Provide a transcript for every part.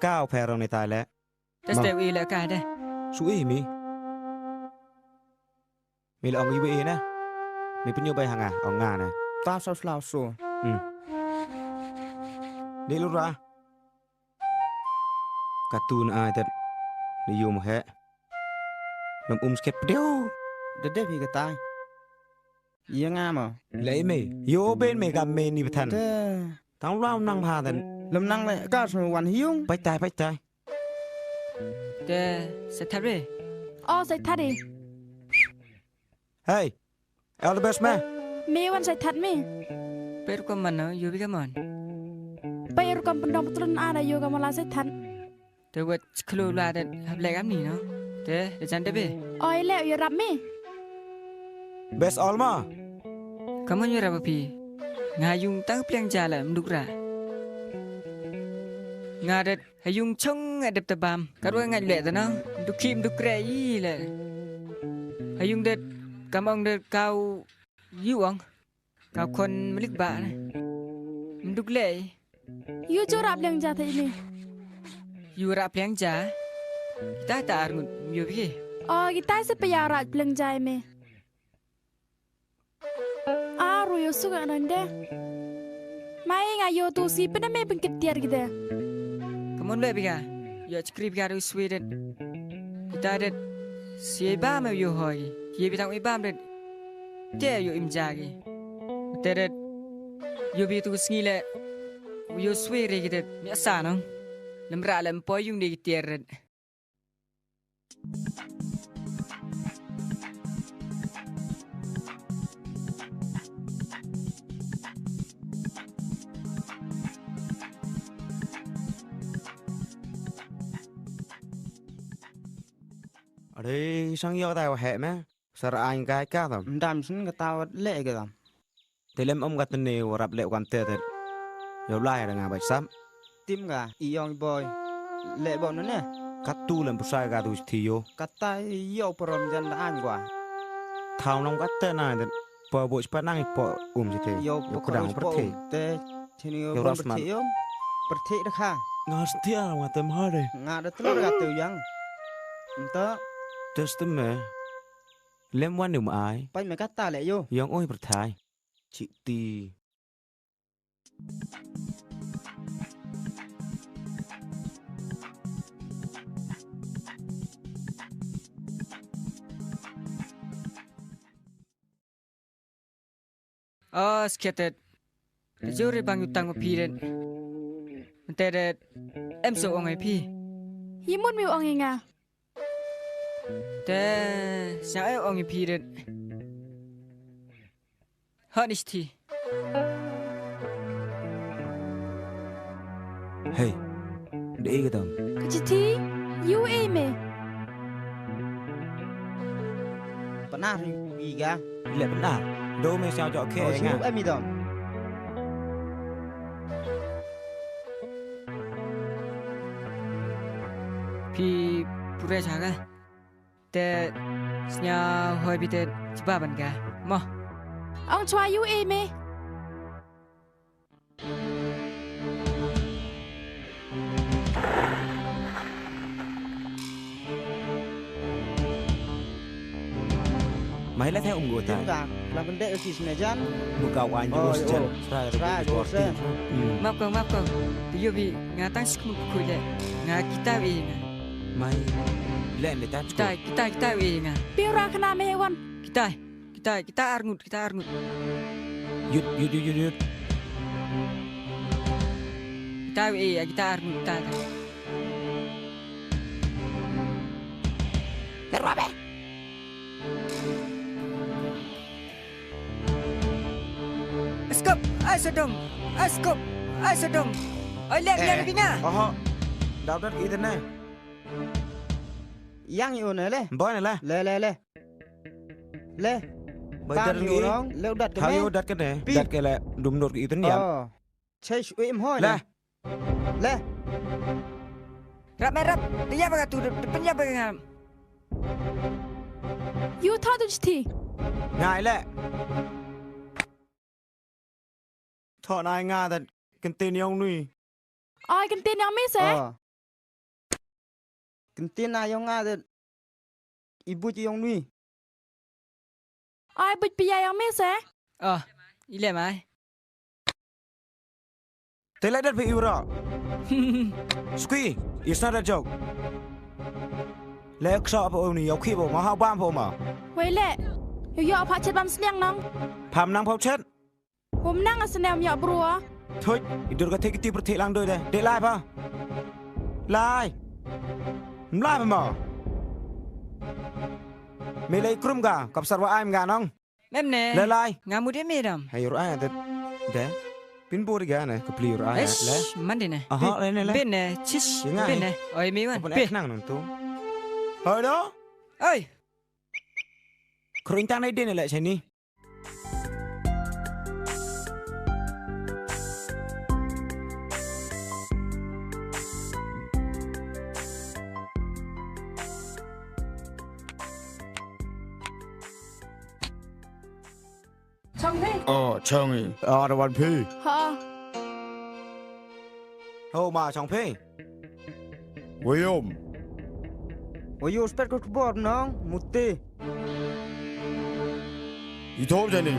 ก้าวแพรเราในตายแล้ว แต่สเตวีแล้วกันได้ ช่วยมีละอองอีเวนะมีเป็นโยบายหางอองงานะ ta sao lao so นี่ลูกระการ์ตูนอายแต่นิยมแฮะลำสเก็ตเดียว de de vi cái tai yên nga mà เลยเมย์โยเบนเมกับเมนี่ประทัน de ทั้งเรานั่งพาแต่ lâm năng lại cả số hoàn hiếu ไปตาย แต่สทับเลย ใส่ทัดดิ เฮ้ยเอลเบสแม่ มีวันใส่ทัดมั้ย เป็ดก็มันเนาะอยู่พี่ก็มัน ไปรุกำปนดองปตรนอาได้อยู่กับมาลาใส่ทัด แต่ว่าครูลาแต่หับแหลกอันนี้เนาะแต่เดี๋ยวจันได้ไป แล้วอย่ารับมั้ย เบสออลมา kamu nyuruh apa pi ngayung tang pliang jala mendukra ngadet hayung chong ngadep tabam karwa ngat le ta no dukim dukre yi le hayung det kamong det kau yuang kau kon melik ba na menduk le ยูจูรับเลี้ยงจ่าเธอนี่ yura pliang ja ta ta arngut yo pi กีตาร์สิไปยาราดเลี้ยงใจมั้ยรู้อยู่สุกันนั่นเด้ไม่ไงโยตูซีเป็นไม่เป็นกิจเดียร์กี่เด้ kamu le pi ga yo skrip ga ru sweden kita det siba me yo hoy ye bi tang ibam det te yo imja gi te det yo bi tu sngi le yo swe re gi det mi sa no lem ra lem po yung ni tier det ở đây sang yêu tài hệ mẹ sợ anh cái cá thôi đam xin cái tao lệ cái đam thì lem ông gạt nêu rập lệ quan tệ thì yêu lai là ngà bạch sắm tim gà iong boy lệ bọn nó nè cắt tu làm pusai gà tu thì yo cắt tay yêu prom dân là anh quả thao nông cắt tê này thì bỏ bộ chpat năng bỏ gì thế yêu có đằng bất thể te thì yêu Yêu bất Rasman. thể yêu bất thể đó kha ngà tiếc mà tầm hơi đây ngà đó tôi gạt từ yang tớ just mẹ lem quan điều mà ai bay mày cắt ta lệ vô yang ôi bật thái chị tì skated jure bang utang ma pi det te det em so ngai pi ยิ้มมุดมิวองเองอ่ะ te sa ai ong pi det honesty hey để cái tầm กจิทียูเอเม bạn nào thì gì cả lệ vẫn à đâu mày sao chọn khe xin ngà lúc em đi đòn pi pura jaga te snya hoi bi te ba ban ga mo องชวายูเอเม mày lại theo ông ngồi tim tài gà là vấn đề ở gì này chán một cậu anh Ôi, vô chân ôi. ra Ra, vô chân. map ko yo bi nga tang skum ku le nga kita wi nga mày lệ để ta kita wi nga ปีราคณาเมวัน kita arngut yut kita wi kita arngut ta Skop, ai sedong. Ai lihat lagi na. đào đất kỹ thế này yang yêu này lê bói này là lê bởi tam đất yêu nghĩ nó lêu đặt cái thao mé yêu đất cái này Pi. đất cái là đùm đột kỹ thế nhỉ chơi suy em hoi là lê Rap, dia apa tu? Depannya apa ngam? ยูทอดุจที ngại lệ thọ này nga thật cần tên ông nuôi กันเตียนยังไม่เสร็จ kentin ayong ada ibu ciong ni อ้อยบุดปียายองไม่เส อ๋ออีเล่ไหม Te let that be Ura. Squee, it's not a joke. Let shop only your keyboard, my how bam for ma. ไว้แหละย่อๆพระเช็ดบำเสียงน้อง Pam nang pop chat. ผมนั่งอ่ะแสดงย่อบรัว Thôi, idur ka take ti prote lang doy de. De live ha. Live. Live ma. Me lay krum ga, kap sarwa ai ga nong. แม่มเน่ Le live. งามุดได้ไม่ดำ Hay ur ai de. De. Pin bo de ga ne, ka pli ur ai เอ๊ะ le. มันดีนะ Aha, le le le. เป็นนะชิช ยังไง เป็นนะโอ้ยมีวัน Apa เป็น nak nang nong tu. Hoi do. เอ้ย Kruin tang nai de ne le chai ni. ช่องพี่ changi ada wan pi ฮะ Ho ma chong phe. William Wayu spet ko bor nong muti I thop jani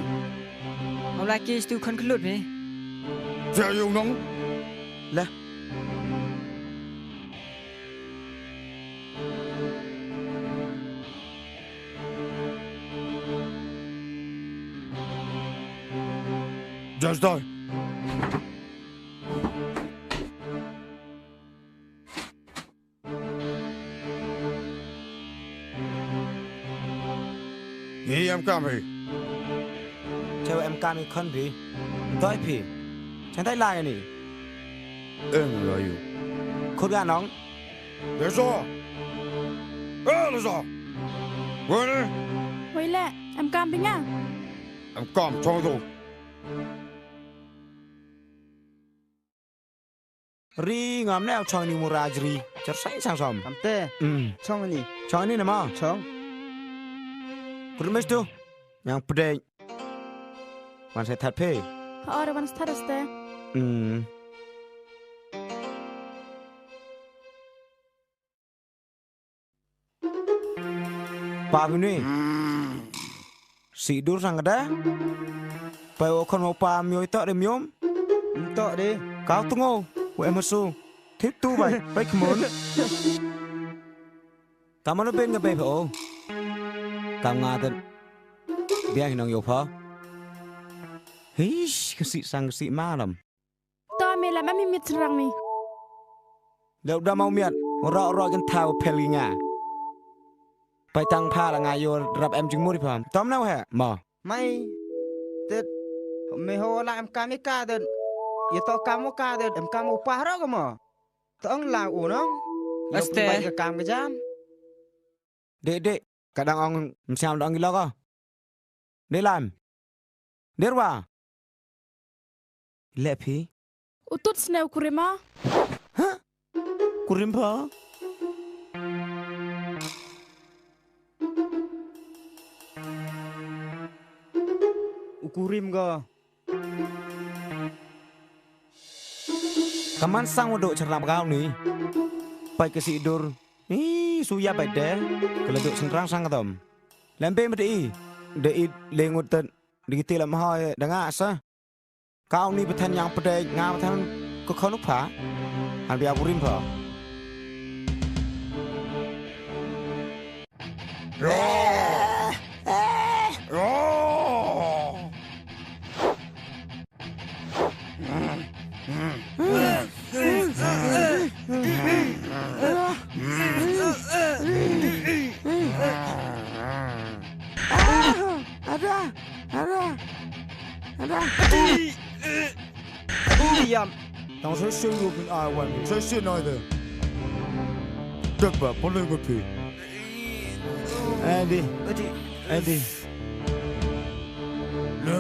เอาลากีสตูคนขลุดนี่ ja yung nong Le. Just die Ye em kami Chào em cam mi khăn phi. Toi phi. Chẳng thấy lai ni. em là you Khốt ga nong. Để so Ê là so Quên đi ไว้แหละแอมกามเป็นไง Em cầm cho tôi Ri ngam neo chong ni murajri. Char sai sang som. Cầm tê Chong ni Chong ni nama. Chong Kurmes tu. Yang pedeng. Man sai that phe. ฮะออระวันสตาร์สเต Pa ni. Si dur sang ada. Pa o kon mo pa myo tok de myom. Tok đi Kau tungo. Wo em su. Thip tu bai. Bai khmon. Kamu no ben ga bai pho. Kam nga ten. Bia hi nong yo pho. Hish, ka si sang ka si ma lam. ตอนเมล่ะแม่มีมิตรรังมี Leu da mau miat. Ro ro kan thau peli nga. Pai tang pha la nga yo rap em jing mu di pham. Tom nau ha. Ma. Mày Tết Mày hồ là em kami ca tết Ye to kamu ca tết em kamu pa ro ka mo Tong la u nong Aste. Bai ka kam ka jam Dek dek. Kadang ong msiam dong gilo ko. Để làm. Để qua. Lẹ phi. อุตุดสเนลกุริมา Kurim pho. Ukurim ka Kaman sang wo dok cerap kau ni. Pai ke si dur. Suya bai de. Kalau dok sentrang sang katom. Lempe mede i. De i lengut ten. Digiti lam hoi danga sa. Kau ni pethan yang pedai nga pethan ko khonuk pha. Han bia kurim pho. Yam Tao sẽ xuyên luôn bên ai quan sẽ xuyên ai đây Được bà có lên một phi Andy. Andy. Nè